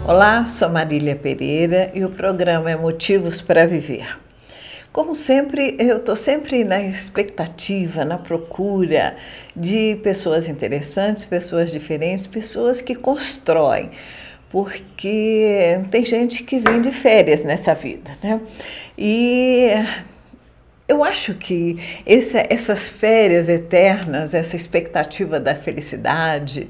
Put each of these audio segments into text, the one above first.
Olá, sou Marília Pereira e o programa é Motivos para Viver. Como sempre, eu estou sempre na expectativa, na procura de pessoas interessantes, pessoas diferentes, pessoas que constroem, porque tem gente que vem de férias nessa vida, né? E eu acho que essas férias eternas, essa expectativa da felicidade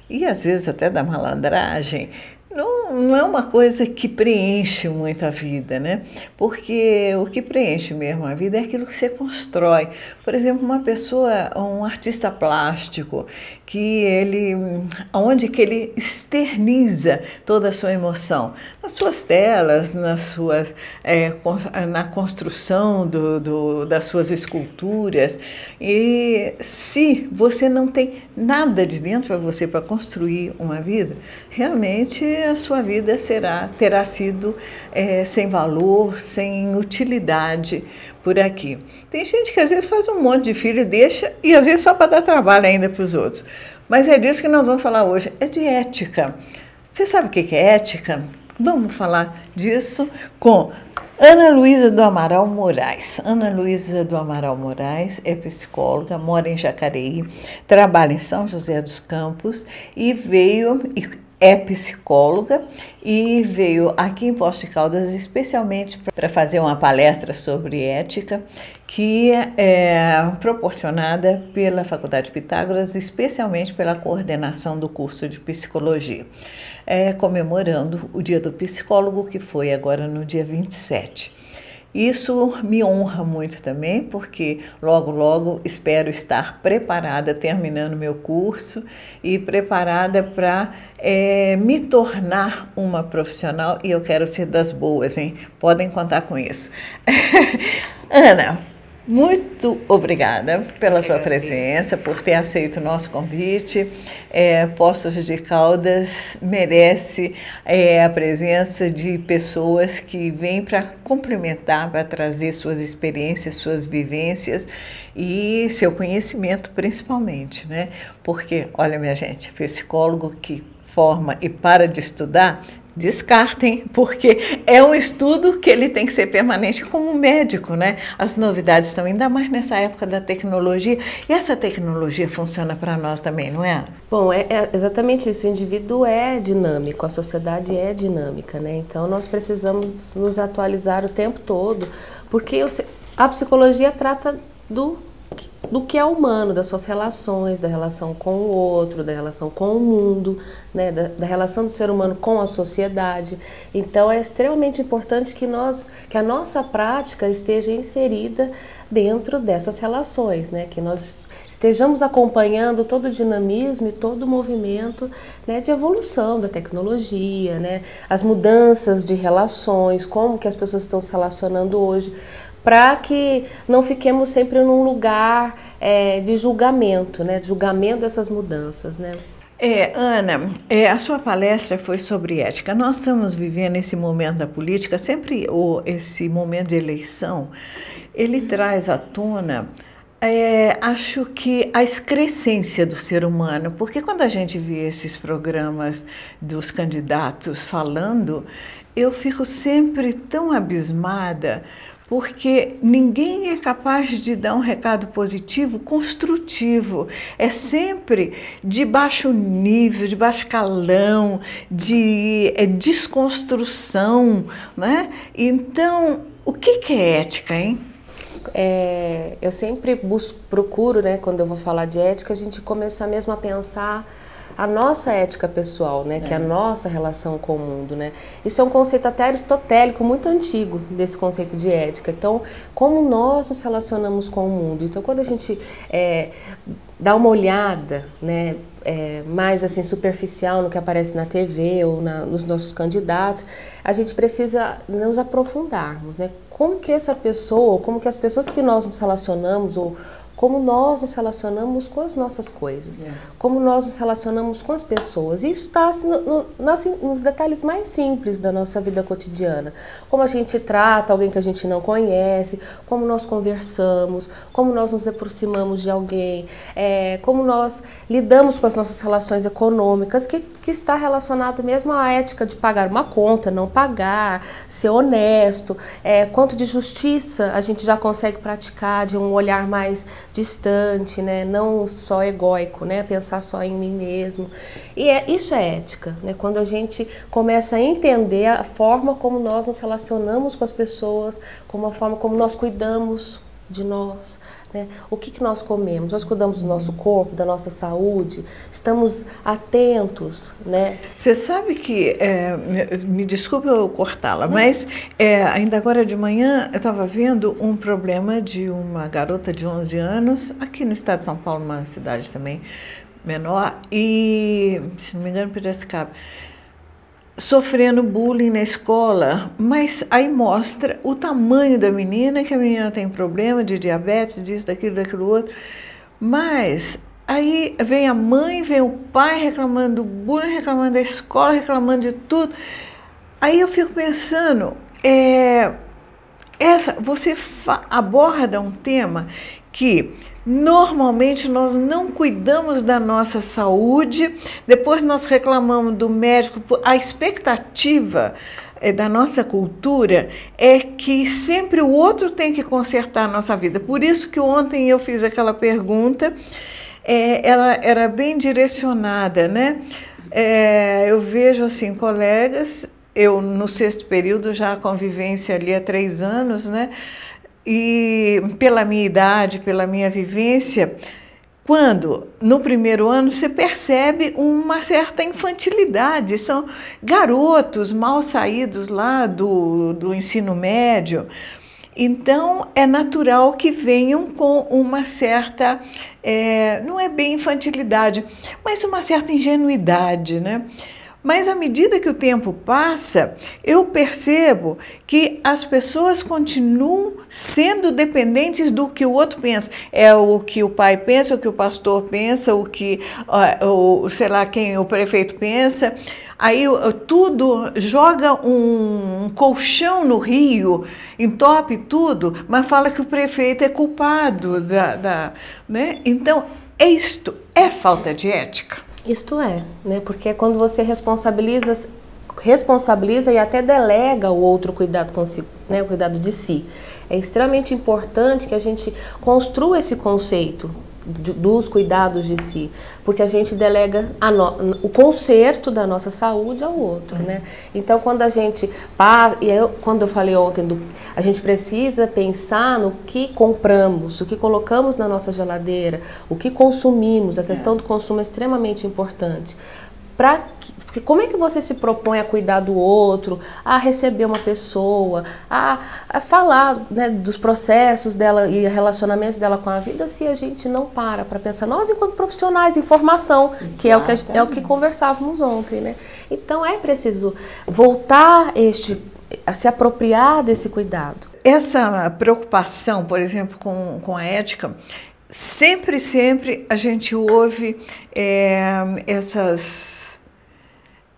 e às vezes até da malandragem, não é uma coisa que preenche muito a vida, né? Porque o que preenche mesmo a vida é aquilo que você constrói. Por exemplo, uma pessoa, um artista plástico, onde que ele externiza toda a sua emoção, nas suas telas, na construção das suas esculturas. E se você não tem nada de dentro para você para construir uma vida, realmente a sua vida terá sido sem valor, sem utilidade por aqui. Tem gente que às vezes faz um monte de filho e deixa, e às vezes só para dar trabalho ainda para os outros. Mas é disso que nós vamos falar hoje, é de ética. Você sabe o que é ética? Vamos falar disso com Ana Luísa do Amaral Moraes. Ana Luísa do Amaral Moraes é psicóloga, mora em Jacareí, trabalha em São José dos Campos é psicóloga e veio aqui em Poços de Caldas especialmente para fazer uma palestra sobre ética que é proporcionada pela Faculdade Pitágoras, especialmente pela coordenação do curso de psicologia, comemorando o Dia do Psicólogo, que foi agora no dia 27. Isso me honra muito também, porque logo, logo espero estar preparada, terminando meu curso e preparada para me tornar uma profissional, e eu quero ser das boas, hein? Podem contar com isso. Ana, muito obrigada pela sua presença, por ter aceito o nosso convite. Poços de Caldas merece a presença de pessoas que vêm para complementar, para trazer suas experiências, suas vivências e seu conhecimento principalmente, né? Porque, olha minha gente, psicólogo que forma e para de estudar, descartem, porque é um estudo que ele tem que ser permanente como médico, né? As novidades estão ainda mais nessa época da tecnologia, e essa tecnologia funciona para nós também, não é? Bom, é exatamente isso, o indivíduo é dinâmico, a sociedade é dinâmica, né? Então nós precisamos nos atualizar o tempo todo, porque a psicologia trata do que é humano, das suas relações, da relação com o outro, da relação com o mundo, né, da relação do ser humano com a sociedade. Então é extremamente importante que a nossa prática esteja inserida dentro dessas relações, né, que nós estejamos acompanhando todo o dinamismo e todo o movimento, né, de evolução da tecnologia, né, as mudanças de relações, como que as pessoas estão se relacionando hoje, para que não fiquemos sempre num lugar de julgamento, né? De julgamento dessas mudanças, né? Ana, a sua palestra foi sobre ética. Nós estamos vivendo esse momento da política, sempre esse momento de eleição, ele traz à tona, acho que a excrescência do ser humano, porque quando a gente vê esses programas dos candidatos falando, eu fico sempre tão abismada, porque ninguém é capaz de dar um recado positivo, construtivo. É sempre de baixo nível, de baixo calão, de desconstrução, né? Então, o que é ética, hein? Eu sempre procuro, né, quando eu vou falar de ética, a gente começar mesmo a pensar a nossa ética pessoal, né, que é a nossa relação com o mundo, né. Isso é um conceito até aristotélico muito antigo, desse conceito de ética. Então, como nós nos relacionamos com o mundo. Então, quando a gente dá uma olhada, né, mais assim superficial no que aparece na TV ou nos nossos candidatos, a gente precisa nos aprofundarmos, né. Como que essa pessoa, como que as pessoas que nós nos relacionamos ou como nós nos relacionamos com as nossas coisas, como nós nos relacionamos com as pessoas. E isso está nos detalhes mais simples da nossa vida cotidiana. Como a gente trata alguém que a gente não conhece, como nós conversamos, como nós nos aproximamos de alguém, como nós lidamos com as nossas relações econômicas, que está relacionado mesmo à ética de pagar uma conta, não pagar, ser honesto, quanto de justiça a gente já consegue praticar de um olhar mais distante, né? Não só egóico, né? Pensar só em mim mesmo. E isso é ética, né? Quando a gente começa a entender a forma como nós nos relacionamos com as pessoas, como a forma como nós cuidamos de nós, né? O que nós comemos? Nós cuidamos do nosso corpo, da nossa saúde, estamos atentos, né? Você sabe que, me desculpe eu cortá-la, mas ainda agora de manhã eu estava vendo um problema de uma garota de 11 anos, aqui no estado de São Paulo, uma cidade também menor, e, se não me engano, Piracicaba, sofrendo bullying na escola, mas aí mostra o tamanho da menina, que a menina tem problema de diabetes, disso, daquilo outro, mas aí vem a mãe, vem o pai reclamando do bullying, reclamando da escola, reclamando de tudo. Aí eu fico pensando, você aborda um tema que normalmente nós não cuidamos da nossa saúde, depois nós reclamamos do médico. A expectativa da nossa cultura é que sempre o outro tem que consertar a nossa vida. Por isso que ontem eu fiz aquela pergunta, ela era bem direcionada, né? Eu vejo assim, colegas, eu no 6º período já a convivência ali há 3 anos, né? E pela minha idade, pela minha vivência, quando no primeiro ano você percebe uma certa infantilidade, são garotos mal saídos lá do ensino médio, então é natural que venham com uma certa, não é bem infantilidade, mas uma certa ingenuidade, né? Mas à medida que o tempo passa, eu percebo que as pessoas continuam sendo dependentes do que o outro pensa. É o que o pai pensa, o que o pastor pensa, o que, sei lá, quem o prefeito pensa. Aí tudo joga um colchão no rio, entope tudo, mas fala que o prefeito é culpado né? Então, isto é falta de ética. Isto né? Porque quando você responsabiliza e até delega o outro cuidado consigo, né? O cuidado de si. É extremamente importante que a gente construa esse conceito dos cuidados de si, porque a gente delega o conserto da nossa saúde ao outro, né? Então, quando a gente quando eu falei ontem, a gente precisa pensar no que compramos, o que colocamos na nossa geladeira, o que consumimos. A questão do consumo é extremamente importante. Como é que você se propõe a cuidar do outro, a receber uma pessoa, a falar, né, dos processos dela e relacionamentos dela com a vida, se a gente não para pensar, nós enquanto profissionais em formação, que é o que conversávamos ontem, né? Então é preciso voltar a se apropriar desse cuidado. Essa preocupação, por exemplo, com a ética, sempre a gente ouve essas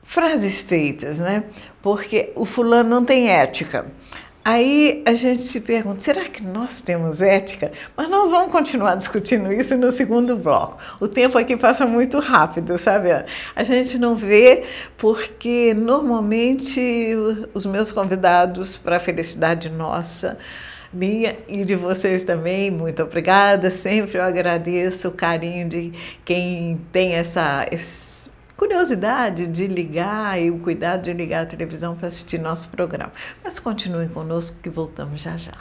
frases feitas, né? Porque o fulano não tem ética. Aí a gente se pergunta, será que nós temos ética? Mas nós vamos continuar discutindo isso no segundo bloco. O tempo aqui passa muito rápido, sabe? A gente não vê porque normalmente os meus convidados, para a felicidade nossa, minha e de vocês também, muito obrigada. Sempre eu agradeço o carinho de quem tem essa curiosidade de ligar e o cuidado de ligar a televisão para assistir nosso programa. Mas continuem conosco que voltamos já já.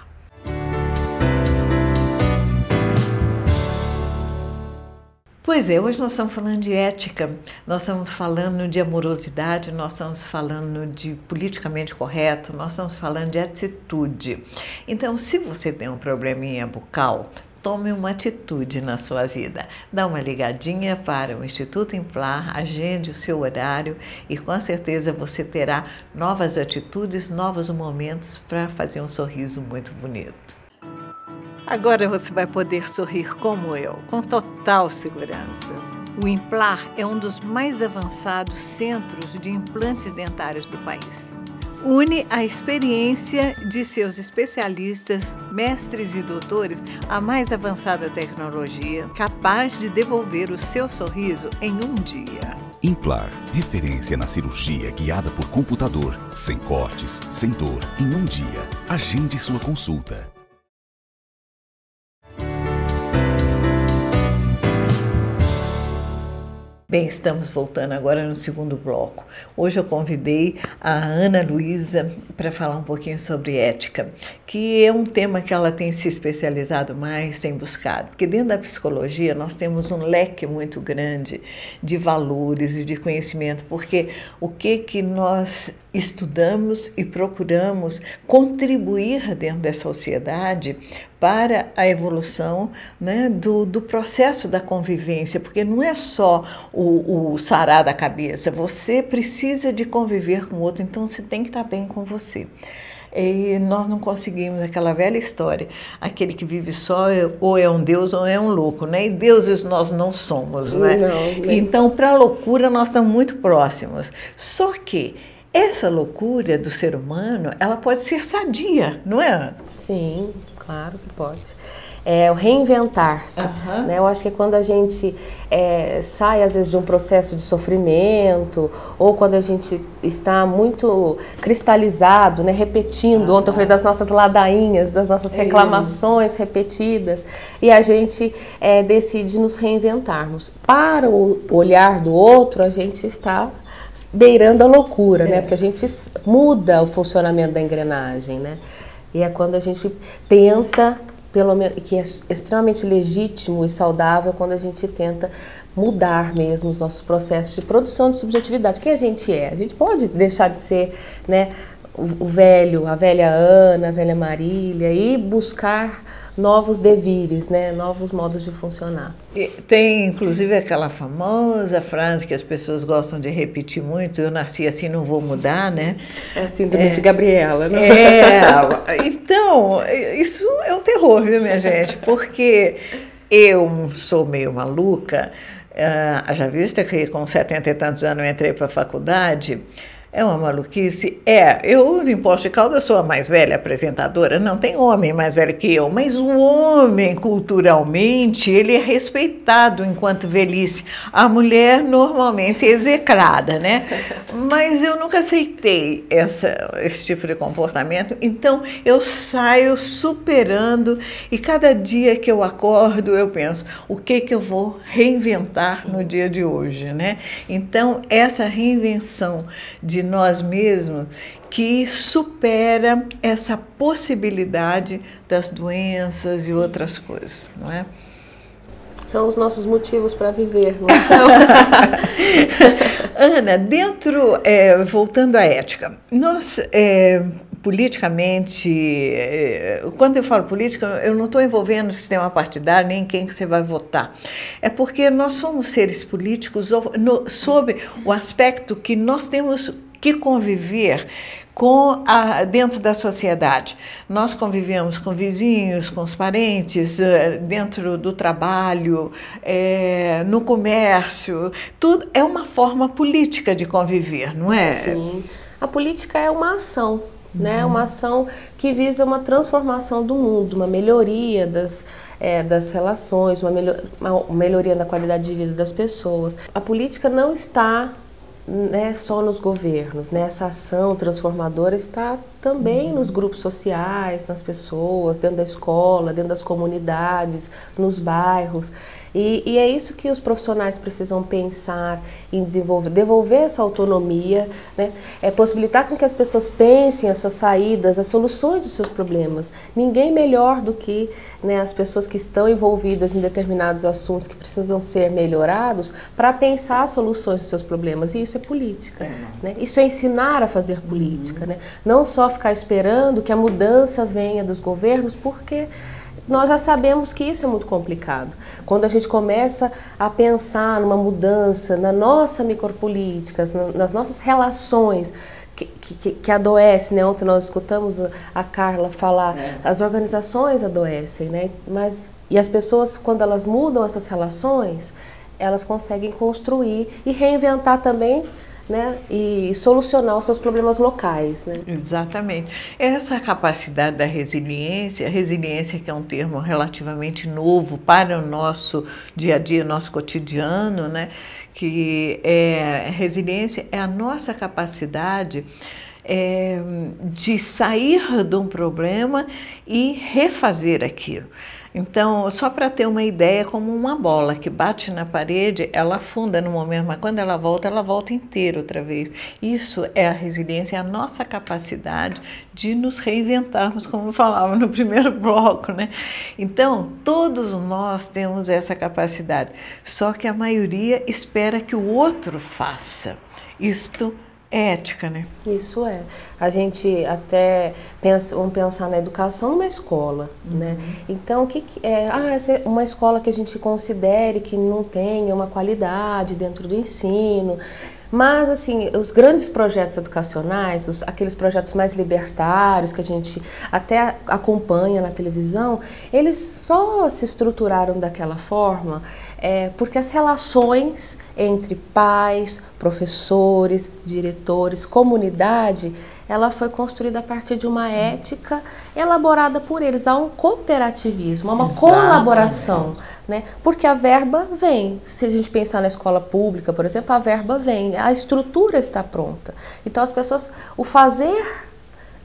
Pois é, hoje nós estamos falando de ética, nós estamos falando de amorosidade, nós estamos falando de politicamente correto, nós estamos falando de atitude. Então, se você tem um probleminha bucal, tome uma atitude na sua vida. Dá uma ligadinha para o Instituto Implar, agende o seu horário e com certeza você terá novas atitudes, novos momentos para fazer um sorriso muito bonito. Agora você vai poder sorrir como eu, com total segurança. O Implar é um dos mais avançados centros de implantes dentários do país. Une a experiência de seus especialistas, mestres e doutores à mais avançada tecnologia, capaz de devolver o seu sorriso em um dia. Implar, referência na cirurgia guiada por computador, sem cortes, sem dor, em um dia. Agende sua consulta. Bem, estamos voltando agora no segundo bloco. Hoje eu convidei a Ana Luísa para falar um pouquinho sobre ética, que é um tema que ela tem se especializado mais, tem buscado. Porque dentro da psicologia nós temos um leque muito grande de valores e de conhecimento, porque o que nós estudamos e procuramos contribuir dentro da sociedade para a evolução, né, do processo da convivência, porque não é só o sarar da cabeça, você precisa de conviver com o outro, então você tem que estar bem com você. E nós não conseguimos aquela velha história, aquele que vive só ou é um deus ou é um louco, né? E deuses nós não somos, né? Não. Então, para a loucura nós estamos muito próximos. Só que essa loucura do ser humano, ela pode ser sadia, não é? Sim, claro que pode. É o reinventar-se, né? Eu acho que quando a gente sai às vezes de um processo de sofrimento, ou quando a gente está muito cristalizado, né? Repetindo, ontem eu falei das nossas ladainhas, das nossas reclamações repetidas, e a gente decide nos reinventarmos. Para o olhar do outro, a gente está beirando a loucura, né? Porque a gente muda o funcionamento da engrenagem, né? E é quando a gente tenta, pelo menos, que é extremamente legítimo e saudável, quando a gente tenta mudar mesmo os nossos processos de produção de subjetividade. Quem a gente é? A gente pode deixar de ser, né, o velho, a velha Ana, a velha Marília, e buscar novos devires, né, novos modos de funcionar. E tem inclusive aquela famosa frase que as pessoas gostam de repetir muito: eu nasci assim, não vou mudar, né? É a síndrome de Gabriela, né? Então, isso é um terror, viu, minha gente? Porque eu sou meio maluca, já vista que com 70 e tantos anos eu entrei para a faculdade. É uma maluquice? Eu em Poços de Caldas sou a mais velha apresentadora, não tem homem mais velho que eu, mas o homem, culturalmente, ele é respeitado enquanto velhice. A mulher normalmente é execrada, né? Mas eu nunca aceitei esse tipo de comportamento, então eu saio superando, e cada dia que eu acordo eu penso, o que eu vou reinventar no dia de hoje, né? Então, essa reinvenção de nós mesmos que supera essa possibilidade das doenças e outras coisas, não é? São os nossos motivos para viver, não são? Ana, voltando à ética, nós politicamente, quando eu falo política, eu não estou envolvendo o sistema partidário nem quem que você vai votar. É porque nós somos seres políticos sob o aspecto que nós temos que conviver dentro da sociedade. Nós convivemos com vizinhos, com os parentes, dentro do trabalho, no comércio. Tudo é uma forma política de conviver, não é? Sim. A política é uma ação, né? Uma ação que visa uma transformação do mundo, uma melhoria das relações, uma melhoria da qualidade de vida das pessoas. A política não está, né, só nos governos, né? Essa ação transformadora está também nos grupos sociais, nas pessoas, dentro da escola, dentro das comunidades, nos bairros. E é isso que os profissionais precisam pensar em desenvolver, devolver essa autonomia, né? Possibilitar com que as pessoas pensem as suas saídas, as soluções dos seus problemas. Ninguém melhor do que, né, as pessoas que estão envolvidas em determinados assuntos que precisam ser melhorados para pensar as soluções dos seus problemas. E isso é política, né? Isso é ensinar a fazer política, né? Não só ficar esperando que a mudança venha dos governos, porque nós já sabemos que isso é muito complicado. Quando a gente começa a pensar numa mudança na nossa micropolítica, nas nossas relações, que adoece, né? Ontem nós escutamos a Carla falar, as organizações adoecem, né? E as pessoas, quando elas mudam essas relações, elas conseguem construir e reinventar também, né, e solucionar os seus problemas locais, né? Exatamente. Essa capacidade da resiliência que é um termo relativamente novo para o nosso dia a dia, nosso cotidiano, né, que resiliência é a nossa capacidade de sair de um problema e refazer aquilo. Então, só para ter uma ideia, como uma bola que bate na parede, ela afunda no momento, mas quando ela volta inteira outra vez. Isso é a resiliência, é a nossa capacidade de nos reinventarmos, como eu falava no primeiro bloco, né? Então, todos nós temos essa capacidade, só que a maioria espera que o outro faça. Isto é ética, né? Isso é. A gente até vamos pensar na educação numa escola, né? Então, o que é? Essa é uma escola que a gente considere que não tenha uma qualidade dentro do ensino. Mas, assim, os grandes projetos educacionais, aqueles projetos mais libertários que a gente até acompanha na televisão, eles só se estruturaram daquela forma porque as relações entre pais, professores, diretores, comunidade, ela foi construída a partir de uma ética elaborada por eles. Há um cooperativismo, há uma colaboração, né? Porque a verba vem. Se a gente pensar na escola pública, por exemplo, a verba vem, a estrutura está pronta. Então as pessoas, o fazer,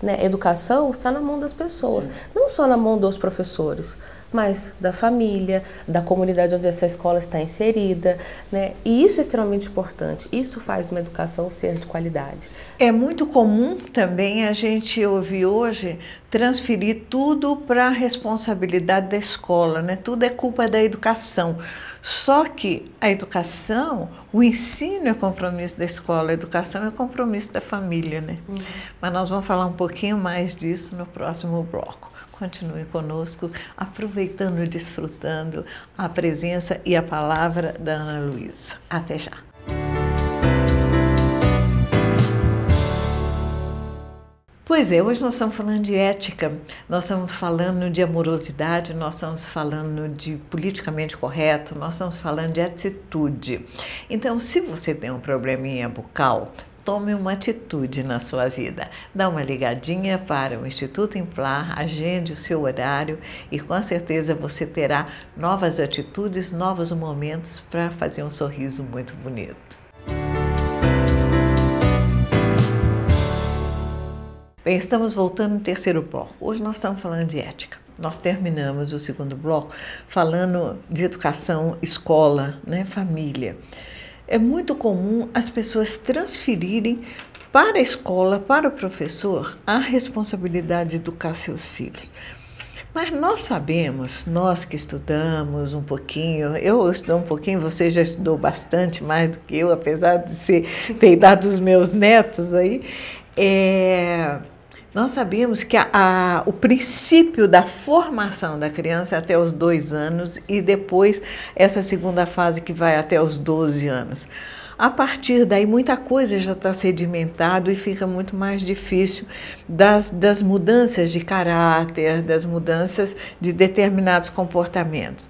né, educação está na mão das pessoas, não só na mão dos professores, mas da família, da comunidade onde essa escola está inserida, né? E isso é extremamente importante, isso faz uma educação ser de qualidade. É muito comum também a gente ouvir hoje transferir tudo para a responsabilidade da escola, né? Tudo é culpa da educação. Só que a educação, o ensino é compromisso da escola, a educação é compromisso da família, né? Mas nós vamos falar um pouquinho mais disso no próximo bloco. Continue conosco, aproveitando e desfrutando a presença e a palavra da Ana Luísa. Até já! Pois é, hoje nós estamos falando de ética, nós estamos falando de amorosidade, nós estamos falando de politicamente correto, nós estamos falando de atitude. Então, se você tem um probleminha bucal, tome uma atitude na sua vida. Dá uma ligadinha para o Instituto Implar, agende o seu horário e com certeza você terá novas atitudes, novos momentos para fazer um sorriso muito bonito. Bem, estamos voltando no terceiro bloco. Hoje nós estamos falando de ética. Nós terminamos o segundo bloco falando de educação, escola, né, família. É muito comum as pessoas transferirem para a escola, para o professor, a responsabilidade de educar seus filhos. Mas nós sabemos, nós que estudamos um pouquinho, eu estudo um pouquinho, você já estudou bastante mais do que eu, apesar de ter idade dos meus netos aí, nós sabemos que o princípio da formação da criança é até os 2 anos e depois essa segunda fase que vai até os 12 anos. A partir daí, muita coisa já está sedimentado e fica muito mais difícil das mudanças de caráter, das mudanças de determinados comportamentos.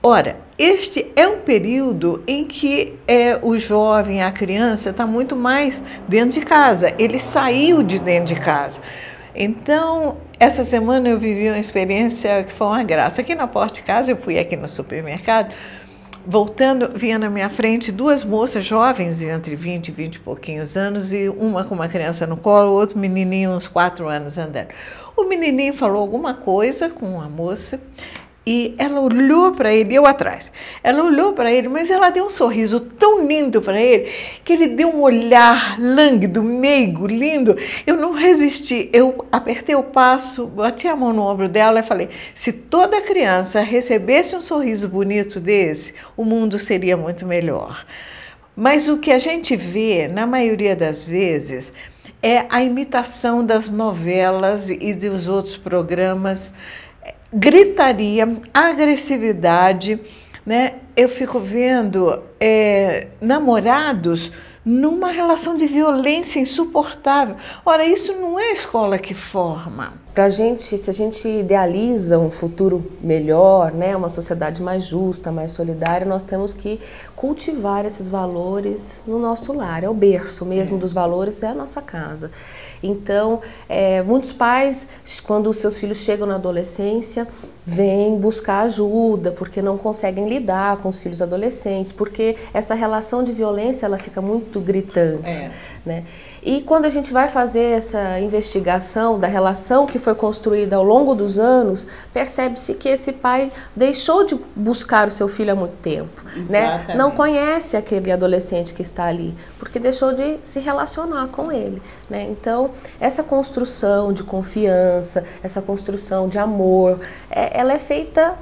Ora, este é um período em que o jovem, a criança, está muito mais dentro de casa. Ele saiu de dentro de casa. Então, essa semana eu vivi uma experiência que foi uma graça. Aqui na porta de casa, eu fui aqui no supermercado, voltando, vinha na minha frente 2 moças jovens, entre 20 e 20 e pouquinhos anos, e uma com uma criança no colo, o outro menininho, uns 4 anos andando. O menininho falou alguma coisa com a moça, e ela olhou para ele, eu atrás, ela olhou para ele, mas ela deu um sorriso tão lindo para ele, que ele deu um olhar lânguido, meigo, lindo. Eu não resisti, eu apertei o passo, bati a mão no ombro dela e falei, se toda criança recebesse um sorriso bonito desse, o mundo seria muito melhor. Mas o que a gente vê, na maioria das vezes, é a imitação das novelas e dos outros programas, gritaria, agressividade, né? Eu fico vendo namorados numa relação de violência insuportável. Ora, isso não é a escola que forma. Pra gente, se a gente idealiza um futuro melhor, né, uma sociedade mais justa, mais solidária, nós temos que cultivar esses valores no nosso lar. É o berço mesmo dos valores, é a nossa casa. Então, muitos pais, quando os seus filhos chegam na adolescência, vêm buscar ajuda, porque não conseguem lidar com os filhos adolescentes, porque essa relação de violência ela fica muito gritante, né? E quando a gente vai fazer essa investigação da relação que foi construída ao longo dos anos, percebe-se que esse pai deixou de buscar o seu filho há muito tempo, né? Não conhece aquele adolescente que está ali, porque deixou de se relacionar com ele, né? Então, essa construção de confiança, essa construção de amor, ela é feita...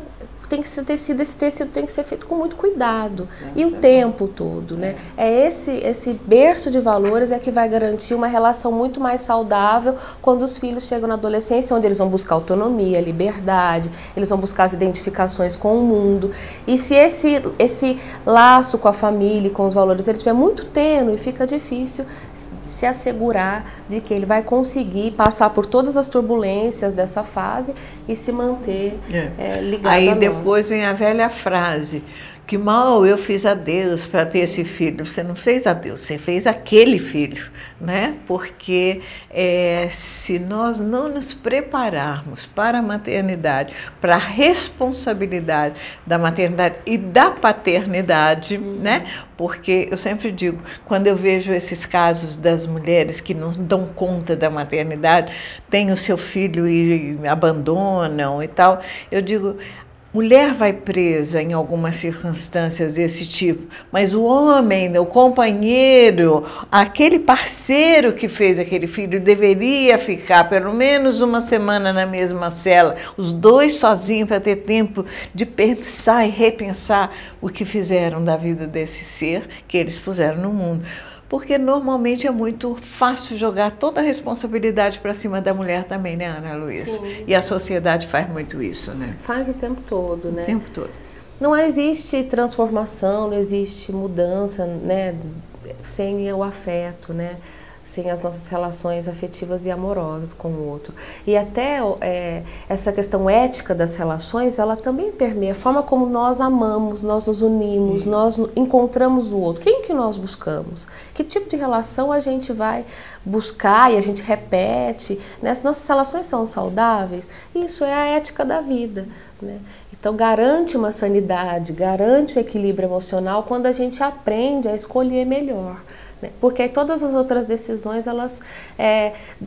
esse tecido tem que ser feito com muito cuidado. E o tempo todo, né? Esse berço de valores é que vai garantir uma relação muito mais saudável quando os filhos chegam na adolescência, onde eles vão buscar autonomia, liberdade, eles vão buscar as identificações com o mundo. E se esse laço com a família e com os valores ele estiver muito tênue, fica difícil se assegurar de que ele vai conseguir passar por todas as turbulências dessa fase e se manter ligado a nós. Depois vem a velha frase, que mal eu fiz a Deus para ter esse filho. Você não fez a Deus, você fez aquele filho, né? Porque se nós não nos prepararmos para a maternidade, para a responsabilidade da maternidade e da paternidade, né? Porque eu sempre digo, quando eu vejo esses casos das mulheres que não dão conta da maternidade, têm o seu filho e abandonam e tal, eu digo... Mulher vai presa em algumas circunstâncias desse tipo, mas o homem, o companheiro, aquele parceiro que fez aquele filho deveria ficar pelo menos uma semana na mesma cela, os dois sozinhos para ter tempo de pensar e repensar o que fizeram da vida desse ser que eles puseram no mundo. Porque normalmente é muito fácil jogar toda a responsabilidade para cima da mulher também, né, Ana Luísa? Sim. E a sociedade faz muito isso, né? Faz o tempo todo, né? O tempo todo. Não existe transformação, não existe mudança, né, sem o afeto, né? Sem as nossas relações afetivas e amorosas com o outro. E até essa questão ética das relações, ela também permeia a forma como nós amamos, nós nos unimos, nós encontramos o outro. Quem que nós buscamos? Que tipo de relação a gente vai buscar e a gente repete, né? Se nossas relações são saudáveis, isso é a ética da vida, né? Então garante uma sanidade, garante o equilíbrio emocional quando a gente aprende a escolher melhor. Porque aí todas as outras decisões elas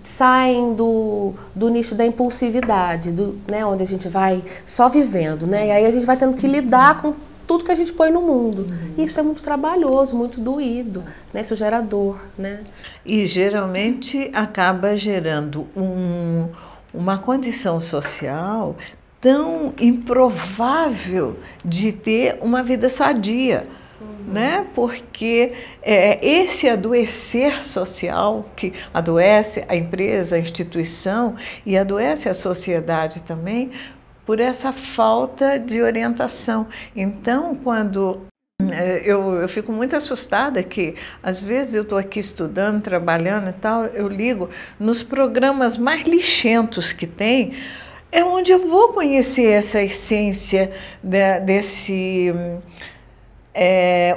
saem do nicho da impulsividade, né, onde a gente vai só vivendo, né, e aí a gente vai tendo que lidar com tudo que a gente põe no mundo. Isso é muito trabalhoso, muito doído, né, isso gera dor, né? E geralmente acaba gerando uma condição social tão improvável de ter uma vida sadia. Né? Porque esse adoecer social, que adoece a empresa, a instituição e adoece a sociedade também, por essa falta de orientação. Então, quando eu fico muito assustada que, às vezes, eu estou aqui estudando, trabalhando e tal, eu ligo nos programas mais lixentos que tem, é onde eu vou conhecer essa essência desse...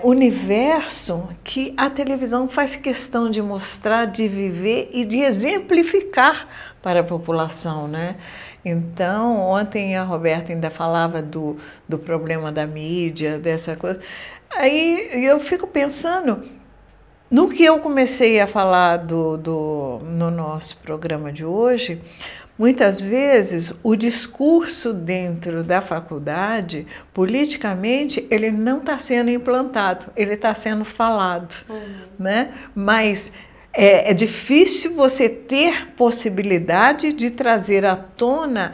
universo que a televisão faz questão de mostrar, de viver e de exemplificar para a população, né? Então, ontem a Roberta ainda falava do problema da mídia, dessa coisa. Aí eu fico pensando, no que eu comecei a falar no nosso programa de hoje, muitas vezes o discurso dentro da faculdade, politicamente, ele não está sendo implantado, ele está sendo falado, né? Mas é difícil você ter possibilidade de trazer à tona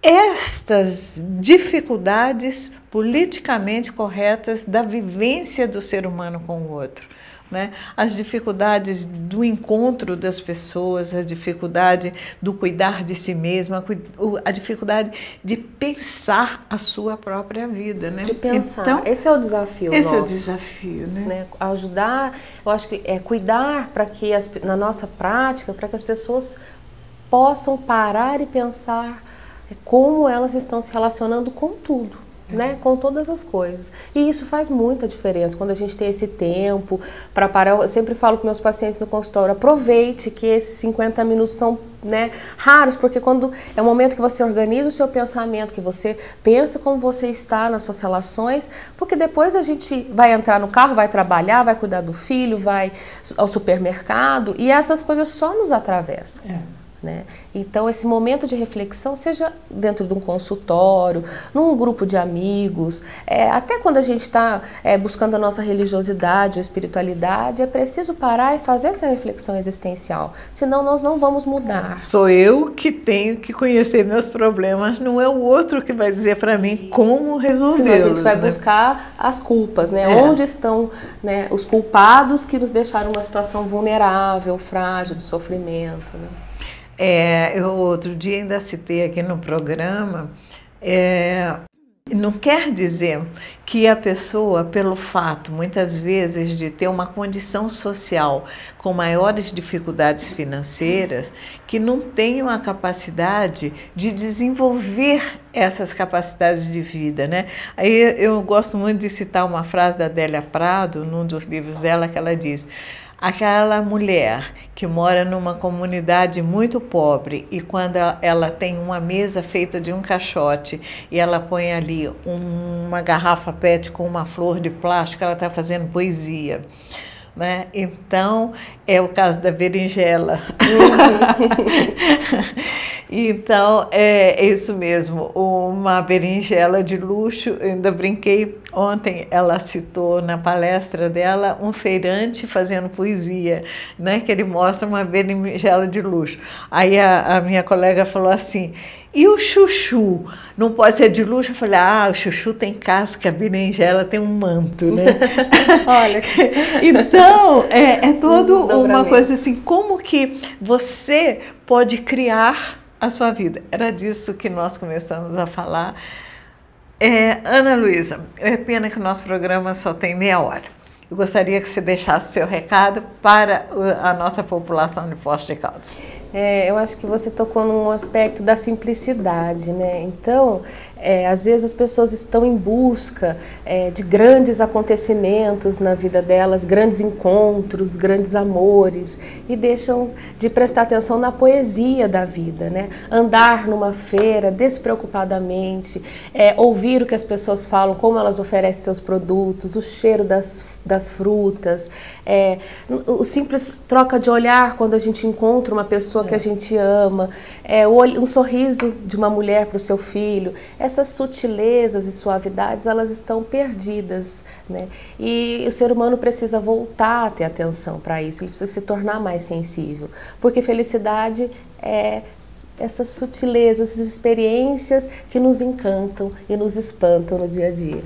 estas dificuldades politicamente corretas da vivência do ser humano com o outro. né? As dificuldades do encontro das pessoas, a dificuldade do cuidar de si mesma, a dificuldade de pensar a sua própria vida, né? De pensar. Então, esse é o desafio esse nosso. é o desafio, né? Ajudar, eu acho que é cuidar para que na nossa prática, para que as pessoas possam parar e pensar como elas estão se relacionando com tudo. Né, com todas as coisas. E isso faz muita diferença quando a gente tem esse tempo para parar. Eu sempre falo com meus pacientes no consultório, aproveite que esses 50 minutos são, né, raros, porque quando é o momento que você organiza o seu pensamento, que você pensa como você está nas suas relações, porque depois a gente vai entrar no carro, vai trabalhar, vai cuidar do filho, vai ao supermercado e essas coisas só nos atravessam. Né? Então esse momento de reflexão, seja dentro de um consultório, num grupo de amigos, até quando a gente está buscando a nossa religiosidade ou espiritualidade, é preciso parar e fazer essa reflexão existencial, senão nós não vamos mudar. Sou eu que tenho que conhecer meus problemas, não é o outro que vai dizer para mim como resolvê-los. Senão a gente vai buscar as culpas, né? Onde estão, né, os culpados que nos deixaram numa situação vulnerável, frágil, de sofrimento, né? Eu outro dia ainda citei aqui no programa, não quer dizer que a pessoa, pelo fato, muitas vezes, de ter uma condição social com maiores dificuldades financeiras, que não tenham a capacidade de desenvolver essas capacidades de vida, né? Aí eu gosto muito de citar uma frase da Adélia Prado, num dos livros dela, que ela diz: aquela mulher que mora numa comunidade muito pobre e quando ela tem uma mesa feita de um caixote e ela põe ali uma garrafa PET com uma flor de plástico, ela está fazendo poesia. Né? Então, é o caso da berinjela. Então, é isso mesmo, uma berinjela de luxo. Eu ainda brinquei, ontem ela citou na palestra dela um feirante fazendo poesia, né? Que ele mostra uma berinjela de luxo. Aí a minha colega falou assim: e o chuchu? Não pode ser de luxo? Eu falei: o chuchu tem casca, a berinjela tem um manto, né? Olha. Então, é toda uma coisa assim, como que você pode criar a sua vida. Era disso que nós começamos a falar. Ana Luísa, é pena que o nosso programa só tem meia hora. Eu gostaria que você deixasse o seu recado para a nossa população de Poços de Caldas. Eu acho que você tocou num aspecto da simplicidade, né? Então, às vezes as pessoas estão em busca de grandes acontecimentos na vida delas, grandes encontros, grandes amores, e deixam de prestar atenção na poesia da vida, né? Andar numa feira despreocupadamente, ouvir o que as pessoas falam, como elas oferecem seus produtos, o cheiro das frutas, o simples troca de olhar quando a gente encontra uma pessoa que a gente ama, um sorriso de uma mulher para o seu filho. Essas sutilezas e suavidades, elas estão perdidas, né? E o ser humano precisa voltar a ter atenção para isso, ele precisa se tornar mais sensível, porque felicidade é essas sutilezas, essas experiências que nos encantam e nos espantam no dia a dia.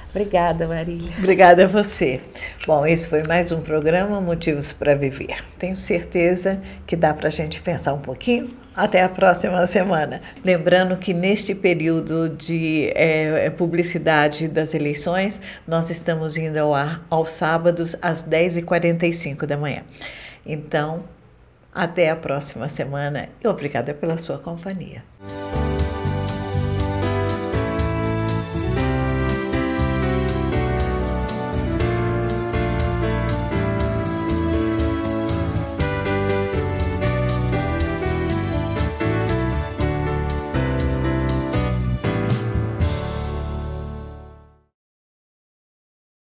Obrigada, Marília. Obrigada a você. Bom, esse foi mais um programa Motivos para Viver. Tenho certeza que dá para a gente pensar um pouquinho. Até a próxima semana. Lembrando que neste período de publicidade das eleições, nós estamos indo ao ar aos sábados às 10h45 da manhã. Então, até a próxima semana e obrigada pela sua companhia.